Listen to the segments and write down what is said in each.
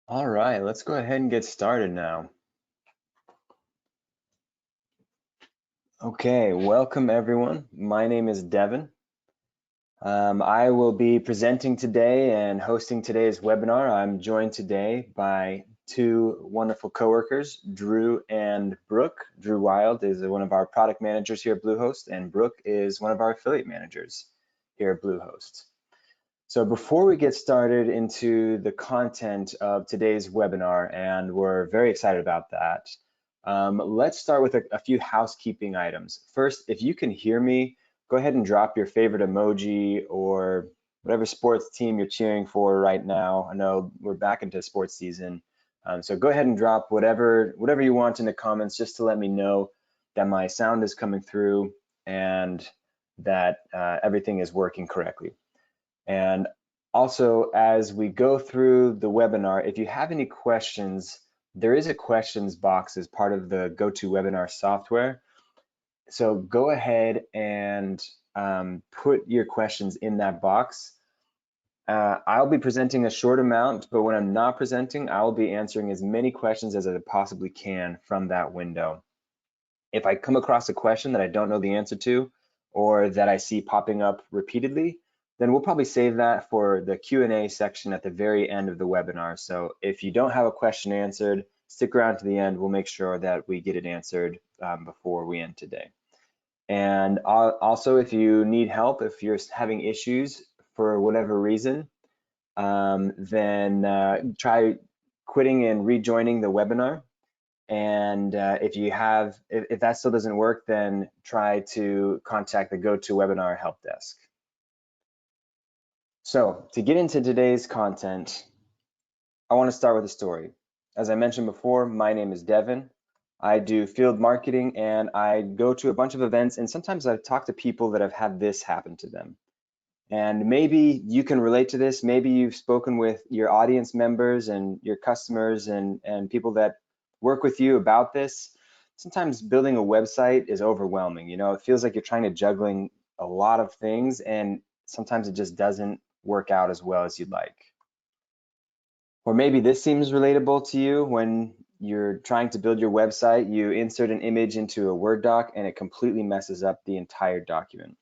All right, let's go ahead and get started now. Okay, welcome everyone. My name is Devin. I will be presenting today and hosting today's webinar. I'm joined today by two wonderful coworkers, Drew and Brooke. Drew Wild is one of our product managers here at Bluehost, and Brooke is one of our affiliate managers here at Bluehost. So before we get started into the content of today's webinar, and we're very excited about that, let's start with a few housekeeping items. First, if you can hear me, go ahead and drop your favorite emoji or whatever sports team you're cheering for right now. I know we're back into sports season, so go ahead and drop whatever you want in the comments just to let me know that my sound is coming through and that everything is working correctly. And also, as we go through the webinar, if you have any questions, there is a questions box as part of the GoToWebinar software. So go ahead and put your questions in that box. I'll be presenting a short amount, but when I'm not presenting, I'll be answering as many questions as I possibly can from that window. If I come across a question that I don't know the answer to, or that I see popping up repeatedly, then we'll probably save that for the Q&A section at the very end of the webinar. So if you don't have a question answered, stick around to the end. We'll make sure that we get it answered before we end today. And also, if you need help, if you're having issues for whatever reason, then try quitting and rejoining the webinar. And if that still doesn't work, then try to contact the GoToWebinar help desk. So to get into today's content, I want to start with a story. As I mentioned before, my name is Devin. I do field marketing and I go to a bunch of events, and sometimes I talk to people that have had this happen to them. And maybe you can relate to this. Maybe you've spoken with your audience members and your customers and people that work with you about this. Sometimes building a website is overwhelming. You know, it feels like you're trying to juggling a lot of things, and sometimes it just doesn't work out as well as you'd like. Or maybe this seems relatable to you. When you're trying to build your website, you insert an image into a Word doc and it completely messes up the entire document.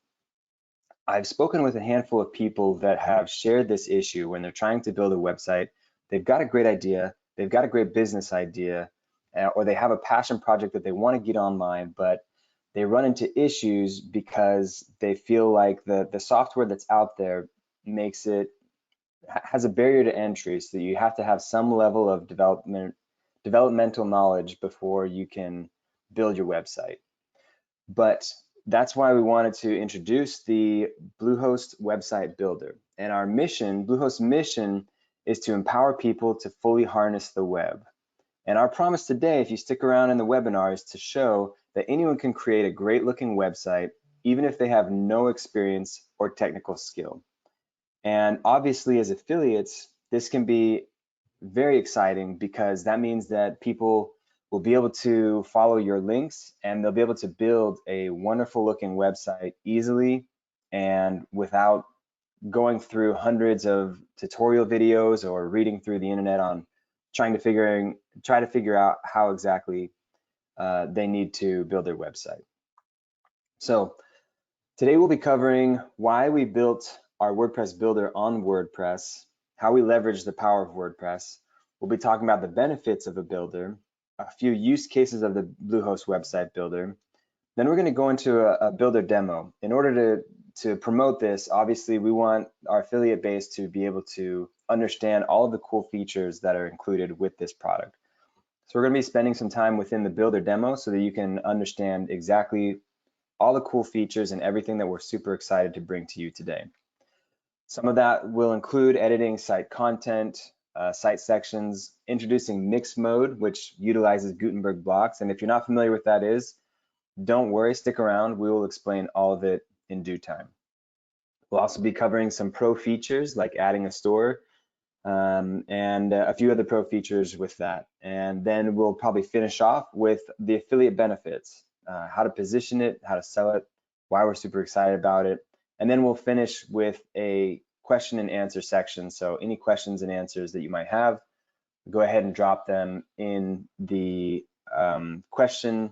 I've spoken with a handful of people that have shared this issue when they're trying to build a website. They've got a great idea, they've got a great business idea, or they have a passion project that they want to get online, but they run into issues because they feel like the software that's out there has a barrier to entry, so you have to have some level of developmental knowledge before you can build your website. But that's why we wanted to introduce the Bluehost website builder. And our mission, Bluehost's mission, is to empower people to fully harness the web. And our promise today, if you stick around in the webinar, is to show that anyone can create a great looking website, even if they have no experience or technical skill. And obviously, as affiliates, this can be very exciting because that means that people will be able to follow your links and they'll be able to build a wonderful looking website easily and without going through hundreds of tutorial videos or reading through the internet on try to figure out how exactly they need to build their website. So today we'll be covering why we built our WordPress builder on WordPress, how we leverage the power of WordPress. We'll be talking about the benefits of a builder, a few use cases of the Bluehost website builder. Then we're going to go into a builder demo. In order to promote this, obviously we want our affiliate base to be able to understand all of the cool features that are included with this product. So we're going to be spending some time within the builder demo so that you can understand exactly all the cool features and everything that we're super excited to bring to you today. Some of that will include editing site content, site sections, introducing mixed mode, which utilizes Gutenberg blocks. And if you're not familiar with that is, don't worry, stick around. We will explain all of it in due time. We'll also be covering some pro features like adding a store and a few other pro features with that. And then we'll probably finish off with the affiliate benefits, how to position it, how to sell it, why we're super excited about it. And then we'll finish with a question and answer section. So any questions and answers that you might have, go ahead and drop them in the question